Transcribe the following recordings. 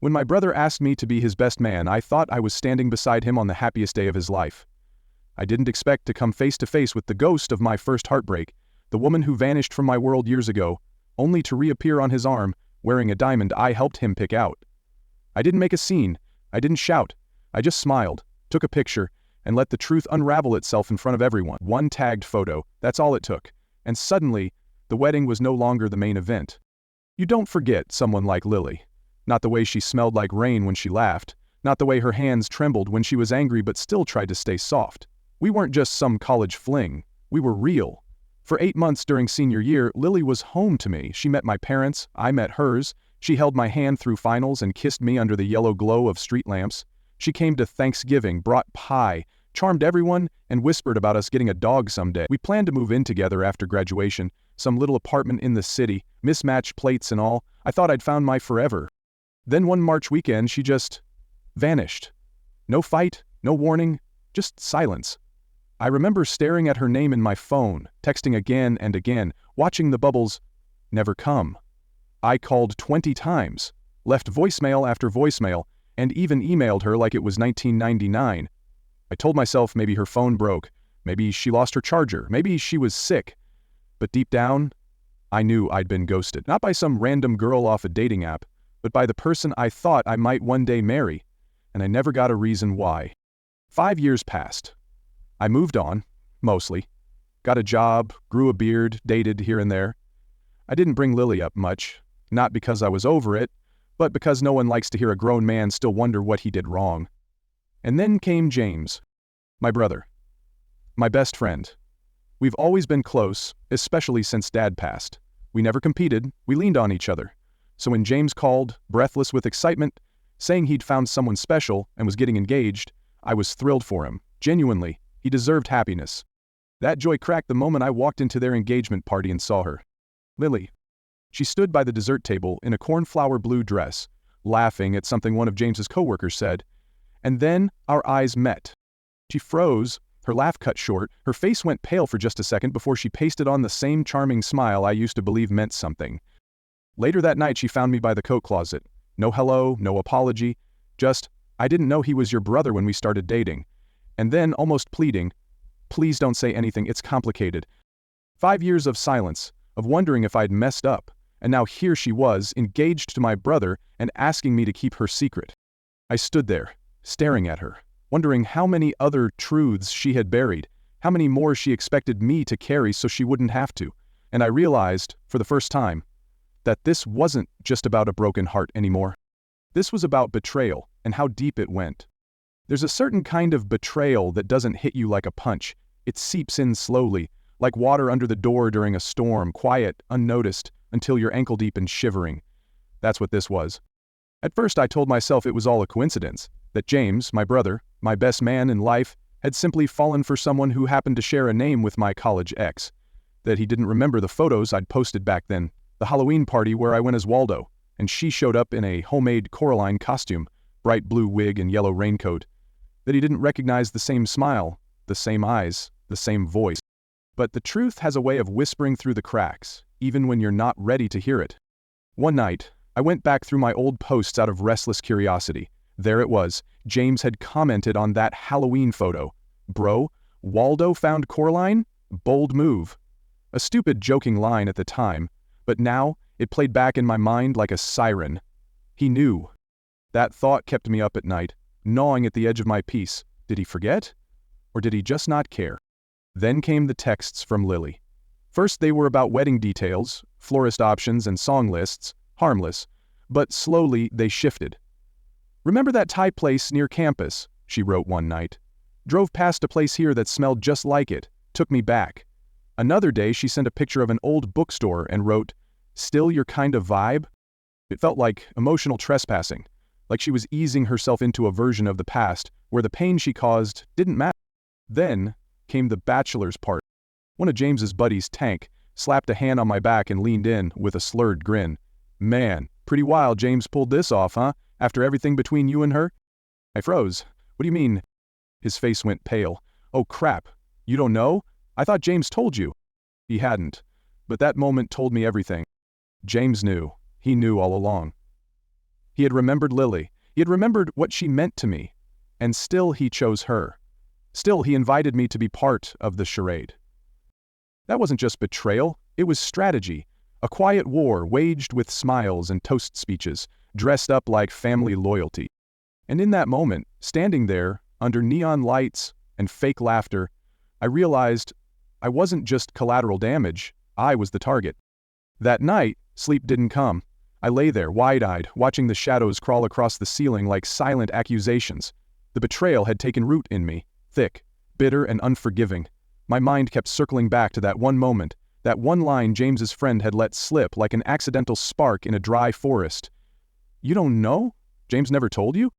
When my brother asked me to be his best man, I thought I was standing beside him on the happiest day of his life. I didn't expect to come face to face with the ghost of my first heartbreak, the woman who vanished from my world years ago, only to reappear on his arm, wearing a diamond I helped him pick out. I didn't make a scene. I didn't shout. I just smiled, took a picture, and let the truth unravel itself in front of everyone. One tagged photo, that's all it took. And suddenly, the wedding was no longer the main event. You don't forget someone like Lily. Not the way she smelled like rain when she laughed, not the way her hands trembled when she was angry but still tried to stay soft. We weren't just some college fling. We were real. For 8 months during senior year, Lily was home to me. She met my parents, I met hers. She held my hand through finals and kissed me under the yellow glow of street lamps. She came to Thanksgiving, brought pie, charmed everyone, and whispered about us getting a dog someday. We planned to move in together after graduation, some little apartment in the city, mismatched plates and all. I thought I'd found my forever. Then one March weekend, she just vanished. No fight, no warning, just silence. I remember staring at her name in my phone, texting again and again, watching the bubbles never come. I called 20 times, left voicemail after voicemail, and even emailed her like it was 1999. I told myself maybe her phone broke, maybe she lost her charger, maybe she was sick. But deep down, I knew I'd been ghosted, not by some random girl off a dating app, but by the person I thought I might one day marry, and I never got a reason why. 5 years passed. I moved on, mostly. Got a job, grew a beard, dated here and there. I didn't bring Lily up much, not because I was over it, but because no one likes to hear a grown man still wonder what he did wrong. And then came James, my brother, my best friend. We've always been close, especially since Dad passed. We never competed, we leaned on each other. So when James called, breathless with excitement, saying he'd found someone special and was getting engaged, I was thrilled for him, genuinely. He deserved happiness. That joy cracked the moment I walked into their engagement party and saw her. Lily. She stood by the dessert table in a cornflower blue dress, laughing at something one of James's coworkers said. And then our eyes met. She froze, her laugh cut short, her face went pale for just a second before she pasted on the same charming smile I used to believe meant something. Later that night she found me by the coat closet. No hello, no apology, just, I didn't know he was your brother when we started dating. And then, almost pleading, please don't say anything, it's complicated. 5 years of silence, of wondering if I'd messed up, and now here she was, engaged to my brother, and asking me to keep her secret. I stood there, staring at her, wondering how many other truths she had buried, how many more she expected me to carry so she wouldn't have to, and I realized, for the first time, that this wasn't just about a broken heart anymore. This was about betrayal, and how deep it went. There's a certain kind of betrayal that doesn't hit you like a punch. It seeps in slowly, like water under the door during a storm, quiet, unnoticed, until you're ankle deep and shivering. That's what this was. At first I told myself it was all a coincidence, that James, my brother, my best man in life, had simply fallen for someone who happened to share a name with my college ex, that he didn't remember the photos I'd posted back then, the Halloween party where I went as Waldo, and she showed up in a homemade Coraline costume, bright blue wig and yellow raincoat, that he didn't recognize the same smile, the same eyes, the same voice. But the truth has a way of whispering through the cracks, even when you're not ready to hear it. One night, I went back through my old posts out of restless curiosity. There it was. James had commented on that Halloween photo. Bro, Waldo found Coraline? Bold move. A stupid joking line at the time, but now it played back in my mind like a siren. He knew. That thought kept me up at night, gnawing at the edge of my peace. Did he forget? Or did he just not care? Then came the texts from Lily. First they were about wedding details, florist options and song lists, harmless, but slowly they shifted. Remember that Thai place near campus, she wrote one night. Drove past a place here that smelled just like it, took me back. Another day she sent a picture of an old bookstore and wrote, still your kind of vibe? It felt like emotional trespassing, like she was easing herself into a version of the past where the pain she caused didn't matter. Then came the bachelor's part. One of James's buddies, Tank, slapped a hand on my back and leaned in with a slurred grin. Man, pretty wild James pulled this off, huh? After everything between you and her? I froze. What do you mean? His face went pale. Oh crap, you don't know? I thought James told you. He hadn't, but that moment told me everything. James knew. He knew all along. He had remembered Lily. He had remembered what she meant to me. And still he chose her. Still he invited me to be part of the charade. That wasn't just betrayal, it was strategy. A quiet war waged with smiles and toast speeches, dressed up like family loyalty. And in that moment, standing there, under neon lights and fake laughter, I realized I wasn't just collateral damage, I was the target. That night, sleep didn't come. I lay there, wide-eyed, watching the shadows crawl across the ceiling like silent accusations. The betrayal had taken root in me, thick, bitter and unforgiving. My mind kept circling back to that one moment, that one line James's friend had let slip like an accidental spark in a dry forest. "You don't know? James never told you?"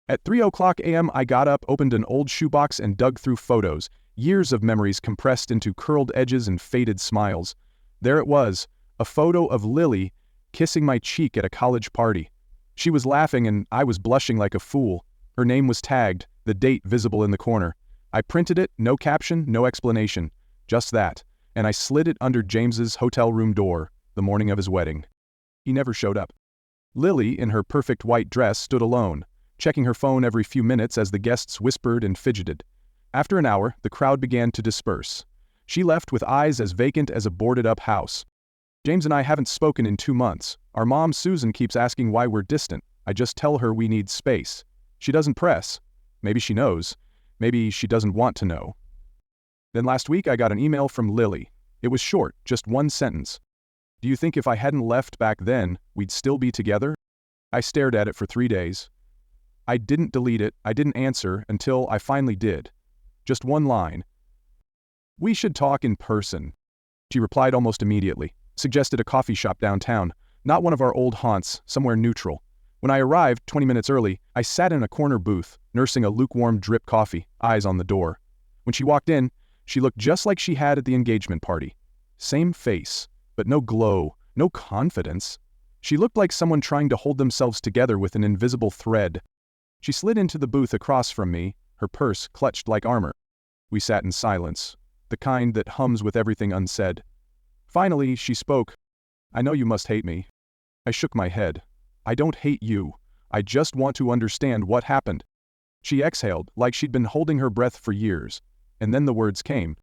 At 3:00 a.m. I got up, opened an old shoebox and dug through photos, years of memories compressed into curled edges and faded smiles. There it was, a photo of Lily kissing my cheek at a college party. She was laughing and I was blushing like a fool. Her name was tagged, the date visible in the corner. I printed it, no caption, no explanation, just that, and I slid it under James's hotel room door, the morning of his wedding. He never showed up. Lily, in her perfect white dress, stood alone, checking her phone every few minutes as the guests whispered and fidgeted. After an hour, the crowd began to disperse. She left with eyes as vacant as a boarded-up house. James and I haven't spoken in 2 months. Our mom, Susan, keeps asking why we're distant. I just tell her we need space. She doesn't press. Maybe she knows. Maybe she doesn't want to know. Then last week I got an email from Lily. It was short, just one sentence. "Do you think if I hadn't left back then, we'd still be together?" I stared at it for 3 days. I didn't delete it, I didn't answer until I finally did. Just one line. "We should talk in person." She replied almost immediately, suggested a coffee shop downtown, not one of our old haunts, somewhere neutral. When I arrived 20 minutes early, I sat in a corner booth, nursing a lukewarm drip coffee, eyes on the door. When she walked in, she looked just like she had at the engagement party. Same face, but no glow, no confidence. She looked like someone trying to hold themselves together with an invisible thread. She slid into the booth across from me, her purse clutched like armor. We sat in silence, the kind that hums with everything unsaid. Finally, she spoke. "I know you must hate me." I shook my head. "I don't hate you. I just want to understand what happened." She exhaled, like she'd been holding her breath for years. And then the words came.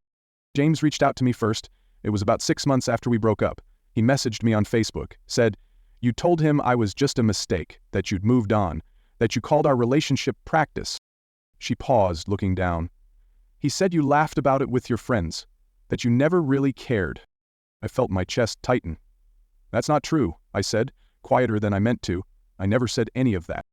"James reached out to me first. It was about 6 months after we broke up. He messaged me on Facebook, said, 'You told him I was just a mistake, that you'd moved on, that you called our relationship practice.'" She paused, looking down. "He said you laughed about it with your friends, that you never really cared." I felt my chest tighten. "That's not true," I said, quieter than I meant to. "I never said any of that."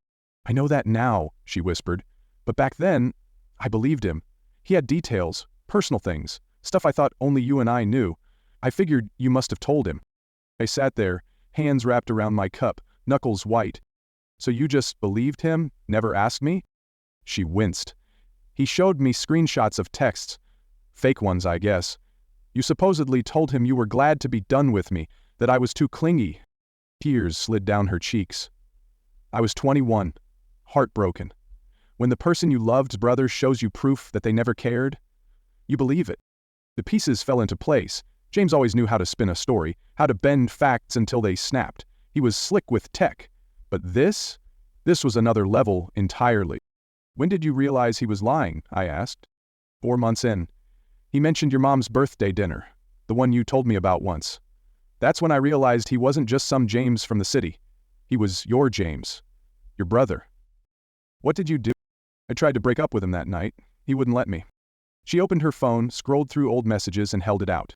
"I know that now," she whispered. "But back then, I believed him. He had details, personal things, stuff I thought only you and I knew. I figured you must have told him." I sat there, hands wrapped around my cup, knuckles white. "So you just believed him, never asked me?" She winced. "He showed me screenshots of texts. Fake ones, I guess. You supposedly told him you were glad to be done with me, that I was too clingy." Tears slid down her cheeks. I was 21, heartbroken. When the person you loved's brother shows you proof that they never cared, you believe it. The pieces fell into place. James always knew how to spin a story, how to bend facts until they snapped. He was slick with tech. But this was another level entirely. "When did you realize he was lying?" I asked. 4 months in. "He mentioned your mom's birthday dinner, the one you told me about once. That's when I realized he wasn't just some James from the city. He was your James, your brother." "What did you do?" "I tried to break up with him that night. He wouldn't let me." She opened her phone, scrolled through old messages and held it out.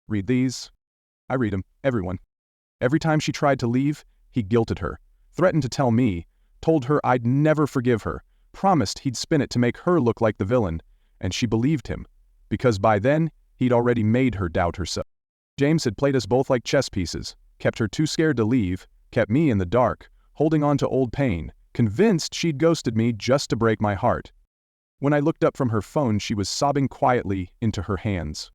"Read these." I read them, everyone. Every time she tried to leave, he guilted her, threatened to tell me, told her I'd never forgive her, promised he'd spin it to make her look like the villain, and she believed him, because by then, he'd already made her doubt herself. James had played us both like chess pieces, kept her too scared to leave, kept me in the dark, holding on to old pain, convinced she'd ghosted me just to break my heart. When I looked up from her phone, she was sobbing quietly into her hands.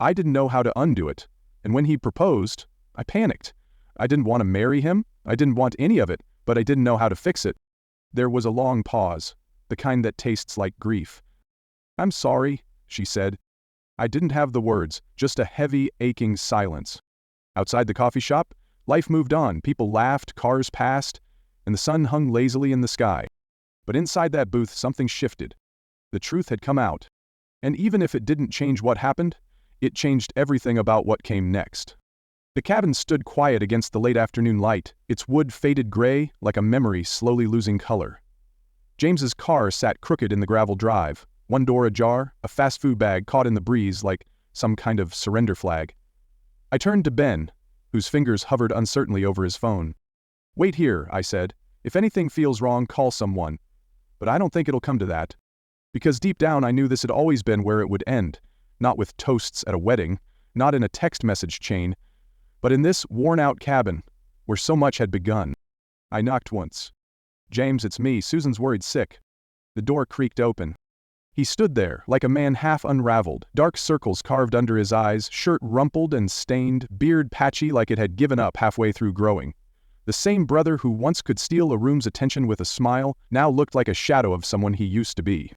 I didn't know how to undo it, and when he proposed, I panicked. I didn't want to marry him, I didn't want any of it, but I didn't know how to fix it. There was a long pause, the kind that tastes like grief. "I'm sorry," she said. I didn't have the words, just a heavy, aching silence. Outside the coffee shop, life moved on, people laughed, cars passed, and the sun hung lazily in the sky. But inside that booth something shifted. The truth had come out. And even if it didn't change what happened, it changed everything about what came next. The cabin stood quiet against the late afternoon light, its wood faded gray like a memory slowly losing color. James's car sat crooked in the gravel drive, one door ajar, a fast food bag caught in the breeze like some kind of surrender flag. I turned to Ben, whose fingers hovered uncertainly over his phone. "Wait here," I said. "If anything feels wrong, call someone. But I don't think it'll come to that." Because deep down I knew this had always been where it would end, not with toasts at a wedding, not in a text message chain, but in this worn-out cabin, where so much had begun. I knocked once. "James, it's me. Susan's worried sick." The door creaked open. He stood there, like a man half unraveled, dark circles carved under his eyes, shirt rumpled and stained, beard patchy like it had given up halfway through growing. The same brother who once could steal a room's attention with a smile now looked like a shadow of someone he used to be.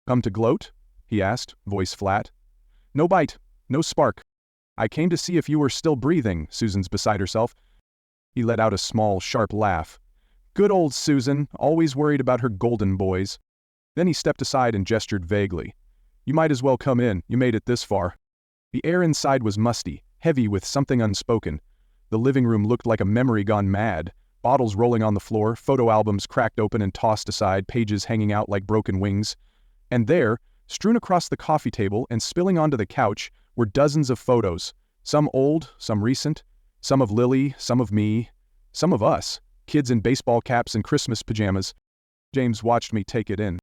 "Come to gloat?" he asked, voice flat. "No bite, no spark. I came to see if you were still breathing." Susan's beside herself. He let out a small, sharp laugh. "Good old Susan, always worried about her golden boys." Then he stepped aside and gestured vaguely. "You might as well come in, you made it this far." The air inside was musty, heavy with something unspoken. The living room looked like a memory gone mad, bottles rolling on the floor, photo albums cracked open and tossed aside, pages hanging out like broken wings. And there, strewn across the coffee table and spilling onto the couch, were dozens of photos, some old, some recent, some of Lily, some of me, some of us, kids in baseball caps and Christmas pajamas. James watched me take it in.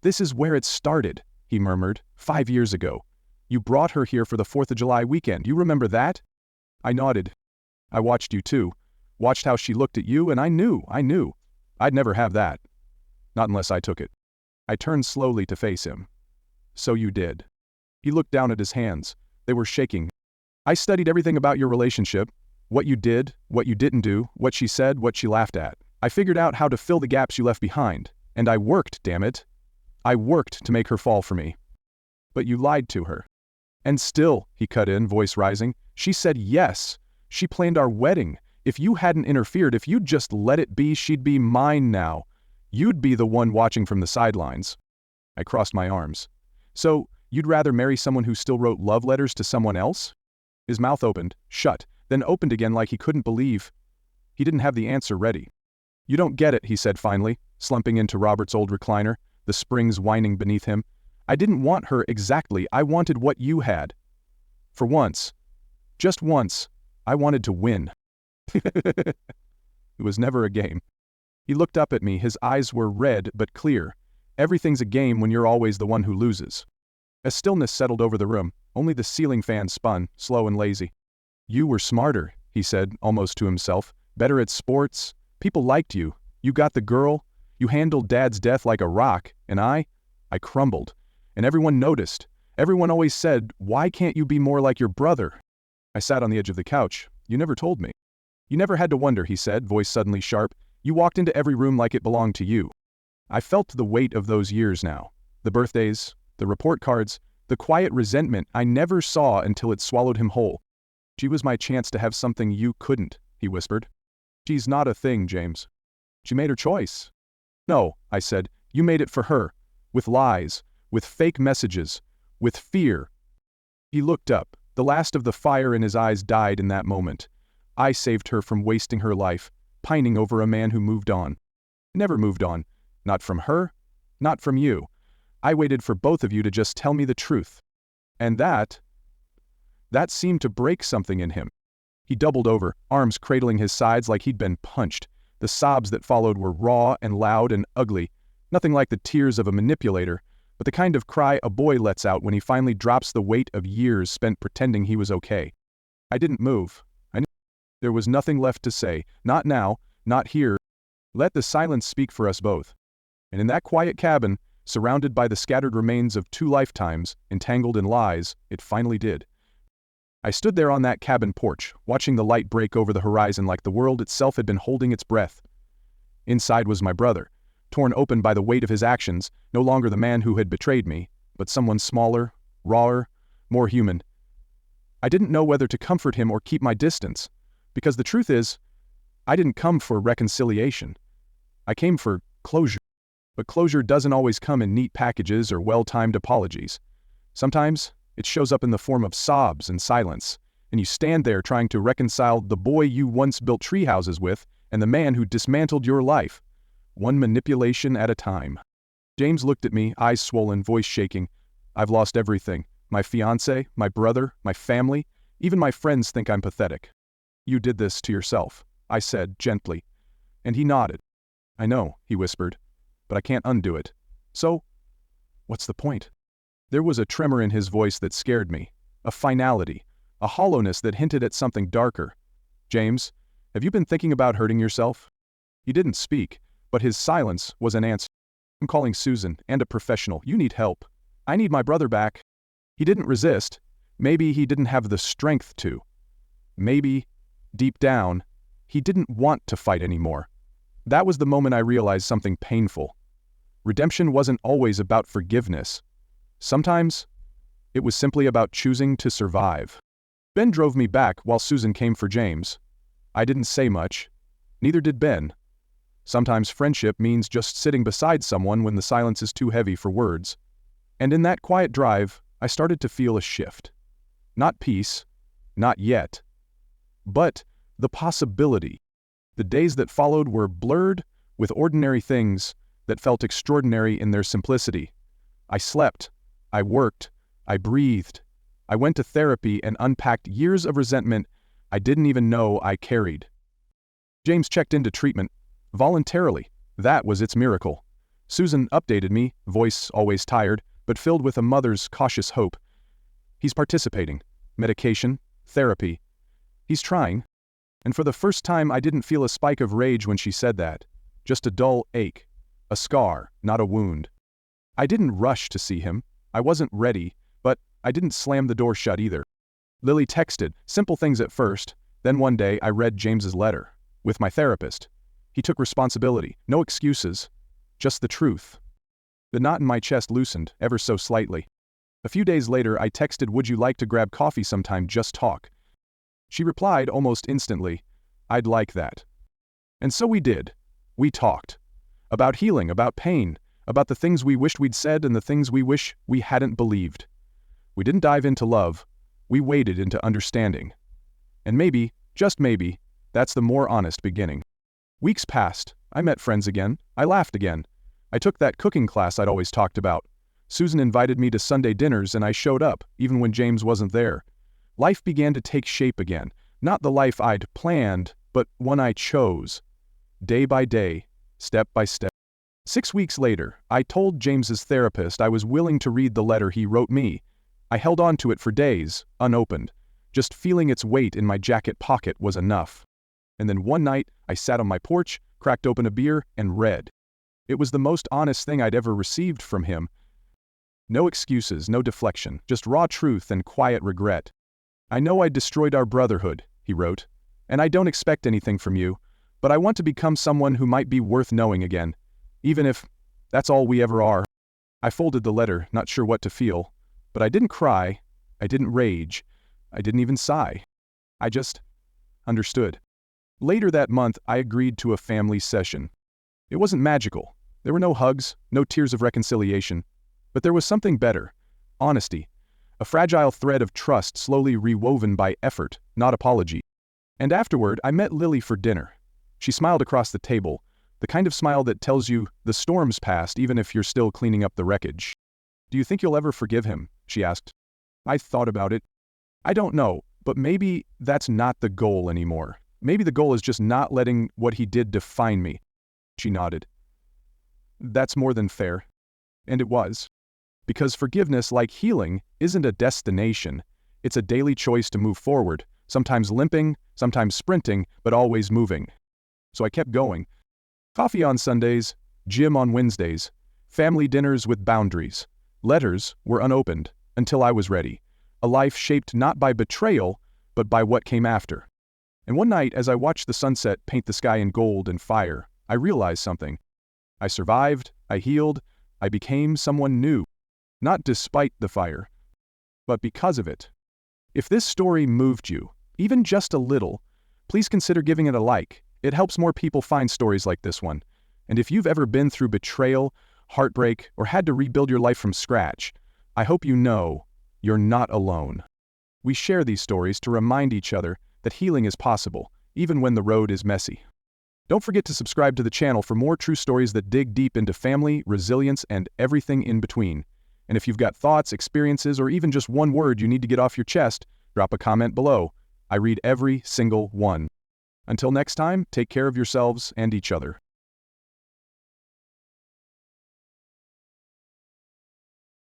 "This is where it started," he murmured, 5 years ago. "You brought her here for the 4th of July weekend, you remember that?" I nodded. "I watched you too. Watched how she looked at you, and I knew. I'd never have that. Not unless I took it." I turned slowly to face him. "So you did." He looked down at his hands. They were shaking. "I studied everything about your relationship. What you did, what you didn't do, what she said, what she laughed at. I figured out how to fill the gaps you left behind. And I worked, damn it. I worked to make her fall for me." "But you lied to her." "And still," he cut in, voice rising, "she said yes. She planned our wedding. If you hadn't interfered, if you'd just let it be, she'd be mine now. You'd be the one watching from the sidelines." I crossed my arms. "So, you'd rather marry someone who still wrote love letters to someone else?" His mouth opened, shut, then opened again like he couldn't believe. He didn't have the answer ready. "You don't get it," he said finally, slumping into Robert's old recliner, the springs whining beneath him. "I didn't want her exactly. I wanted what you had. For once, just once, I wanted to win." It was never a game. He looked up at me, his eyes were red but clear. Everything's a game when you're always the one who loses. A stillness settled over the room, only the ceiling fan spun, slow and lazy. "You were smarter," he said, almost to himself. "Better at sports. People liked you. You got the girl. You handled Dad's death like a rock, and I crumbled. And everyone noticed. Everyone always said, 'Why can't you be more like your brother?'" I sat on the edge of the couch. "You never told me." "You never had to wonder," he said, voice suddenly sharp. "You walked into every room like it belonged to you." I felt the weight of those years now. The birthdays, the report cards, the quiet resentment I never saw until it swallowed him whole. "She was my chance to have something you couldn't," he whispered. "She's not a thing, James. She made her choice." "No," I said, "you made it for her. With lies, with fake messages, with fear." He looked up. The last of the fire in his eyes died in that moment. I saved her from wasting her life, pining over a man who moved on. Never moved on. Not from her, not from you. I waited for both of you to just tell me the truth. And that seemed to break something in him. He doubled over, arms cradling his sides like he'd been punched. The sobs that followed were raw and loud and ugly, nothing like the tears of a manipulator, but the kind of cry a boy lets out when he finally drops the weight of years spent pretending he was okay. I didn't move. There was nothing left to say, not now, not here. Let the silence speak for us both. And in that quiet cabin, surrounded by the scattered remains of 2 lifetimes, entangled in lies, it finally did. I stood there on that cabin porch, watching the light break over the horizon like the world itself had been holding its breath. Inside was my brother, torn open by the weight of his actions, no longer the man who had betrayed me, but someone smaller, rawer, more human. I didn't know whether to comfort him or keep my distance, because the truth is, I didn't come for reconciliation. I came for closure. But closure doesn't always come in neat packages or well-timed apologies. Sometimes, it shows up in the form of sobs and silence, and you stand there trying to reconcile the boy you once built treehouses with and the man who dismantled your life, one manipulation at a time. James looked at me, eyes swollen, voice shaking. I've lost everything. My fiancé, my brother, my family, even my friends think I'm pathetic. You did this to yourself, I said gently, and he nodded. I know, he whispered, but I can't undo it. So, what's the point? There was a tremor in his voice that scared me, a finality, a hollowness that hinted at something darker. James, have you been thinking about hurting yourself? He didn't speak, but his silence was an answer. I'm calling Susan, and a professional. You need help. I need my brother back. He didn't resist. Maybe he didn't have the strength to. Maybe, deep down, he didn't want to fight anymore. That was the moment I realized something painful. Redemption wasn't always about forgiveness. Sometimes, it was simply about choosing to survive. Ben drove me back while Susan came for James. I didn't say much. Neither did Ben. Sometimes friendship means just sitting beside someone when the silence is too heavy for words. And in that quiet drive, I started to feel a shift. Not peace, not yet, but the possibility. The days that followed were blurred with ordinary things that felt extraordinary in their simplicity. I slept, I worked, I breathed. I went to therapy and unpacked years of resentment I didn't even know I carried. James checked into treatment, voluntarily. That was its miracle. Susan updated me, voice always tired, but filled with a mother's cautious hope. He's participating. Medication, therapy. He's trying. And for the first time I didn't feel a spike of rage when she said that. Just a dull ache. A scar, not a wound. I didn't rush to see him. I wasn't ready, but I didn't slam the door shut either. Lily texted, simple things at first, then one day I read James's letter. With my therapist. He took responsibility, no excuses, just the truth. The knot in my chest loosened, ever so slightly. A few days later I texted, would you like to grab coffee sometime, just talk? She replied almost instantly, I'd like that. And so we did. We talked. About healing, about pain, about the things we wished we'd said and the things we wish we hadn't believed. We didn't dive into love, we waded into understanding. And maybe, just maybe, that's the more honest beginning. Weeks passed, I met friends again, I laughed again. I took that cooking class I'd always talked about. Susan invited me to Sunday dinners and I showed up, even when James wasn't there. Life began to take shape again, not the life I'd planned, but one I chose. Day by day, step by step. 6 weeks later, I told James's therapist I was willing to read the letter he wrote me. I held on to it for days, unopened. Just feeling its weight in my jacket pocket was enough. And then one night, I sat on my porch, cracked open a beer, and read. It was the most honest thing I'd ever received from him. No excuses, no deflection, just raw truth and quiet regret. I know I destroyed our brotherhood, he wrote, and I don't expect anything from you, but I want to become someone who might be worth knowing again, even if that's all we ever are. I folded the letter, not sure what to feel, but I didn't cry, I didn't rage, I didn't even sigh. I just understood. Later that month, I agreed to a family session. It wasn't magical. There were no hugs, no tears of reconciliation. But there was something better. Honesty. A fragile thread of trust slowly rewoven by effort, not apology. And afterward, I met Lily for dinner. She smiled across the table, the kind of smile that tells you the storm's past even if you're still cleaning up the wreckage. Do you think you'll ever forgive him? She asked. I thought about it. I don't know, but maybe that's not the goal anymore. Maybe the goal is just not letting what he did define me. She nodded. That's more than fair. And it was. Because forgiveness, like healing, isn't a destination. It's a daily choice to move forward, sometimes limping, sometimes sprinting, but always moving. So I kept going. Coffee on Sundays, gym on Wednesdays, family dinners with boundaries. Letters were unopened, until I was ready. A life shaped not by betrayal, but by what came after. And one night, as I watched the sunset paint the sky in gold and fire, I realized something. I survived, I healed, I became someone new. Not despite the fire, but because of it. If this story moved you, even just a little, please consider giving it a like. It helps more people find stories like this one. And if you've ever been through betrayal, heartbreak, or had to rebuild your life from scratch, I hope you know you're not alone. We share these stories to remind each other that healing is possible, even when the road is messy. Don't forget to subscribe to the channel for more true stories that dig deep into family, resilience, and everything in between. And if you've got thoughts, experiences, or even just one word you need to get off your chest, drop a comment below. I read every single one. Until next time, take care of yourselves and each other.